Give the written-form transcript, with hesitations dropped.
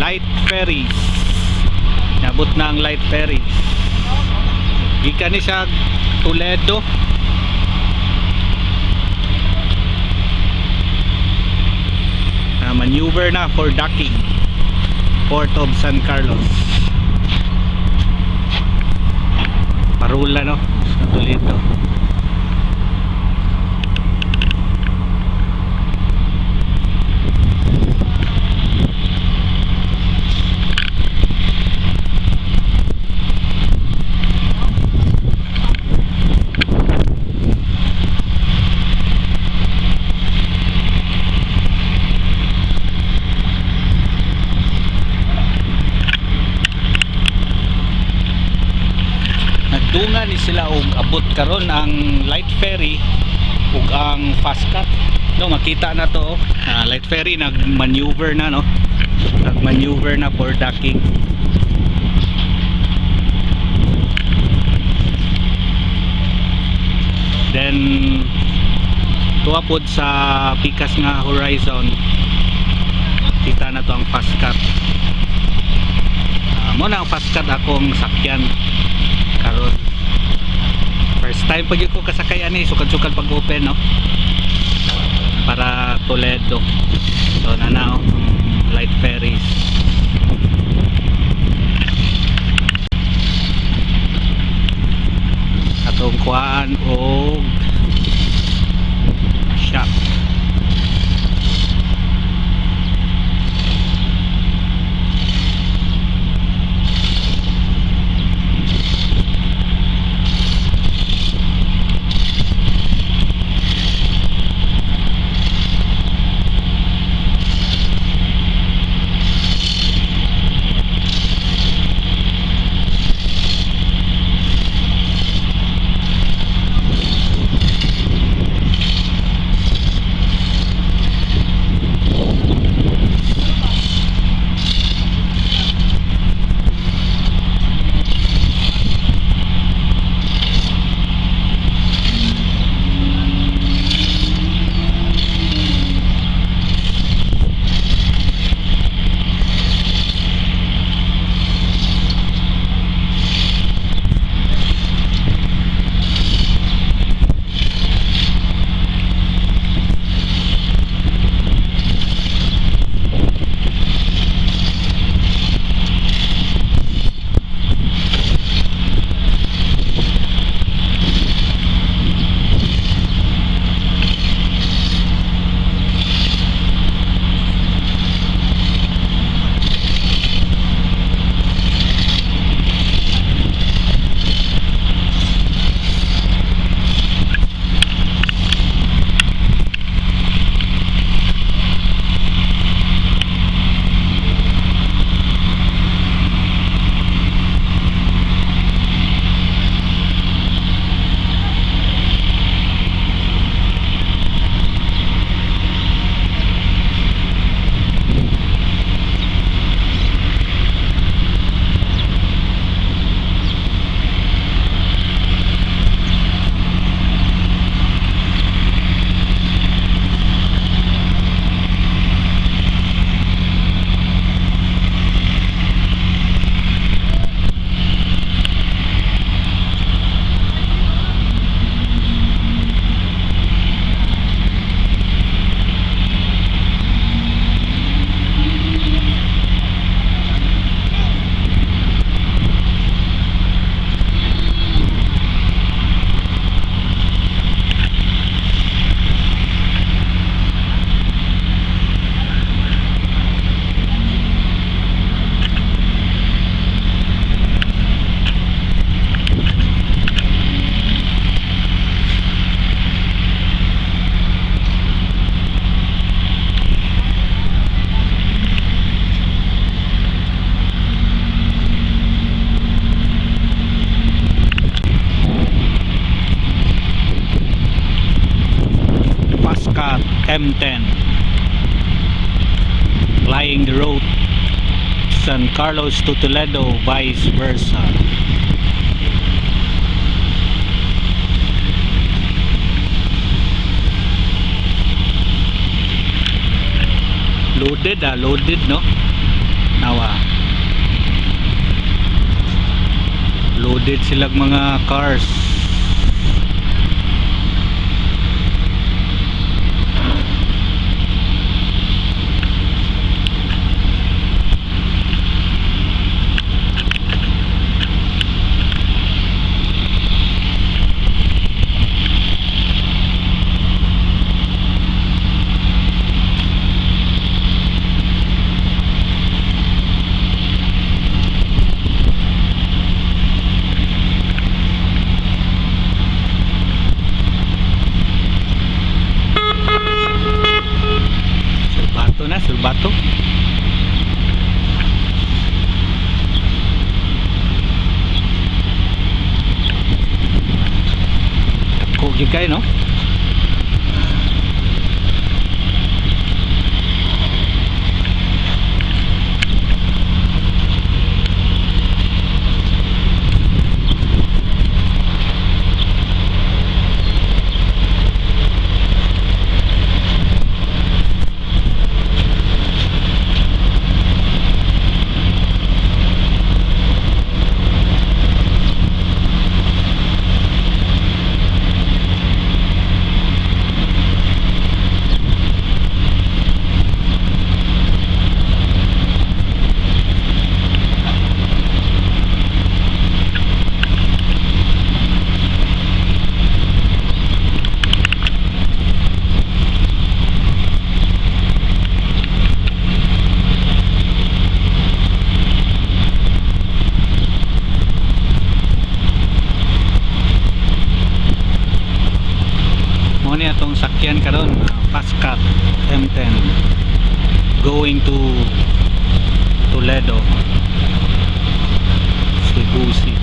light ferries. Nabot na ang light ferries. Gikan ni siya Toledo. Maneuver na for docking. Port of San Carlos. Parula no sa Toledo. Dungan ni sila og abot karon ang light ferry ug ang fast cut. No, makita na to light ferry nag-maneuver na no. Nag-maneuver na for docking. Then tuwa pod sa pikas nga horizon. Kita na to ang fast cut. Mo na ang fast cut akong sakyan karon. First time pag ko kasakay ani, sukad-sukad pag open no. Para Toledo. So na light ferries. Atong kuhaan og shop. M10 plying the road San Carlos to Toledo, vice versa. Loaded no. Now Loaded silang mga cars. Sulbato. Dako gyud kay no. Ni atong sakyan karon, Fastcat M10 going to Toledo, Cebu City.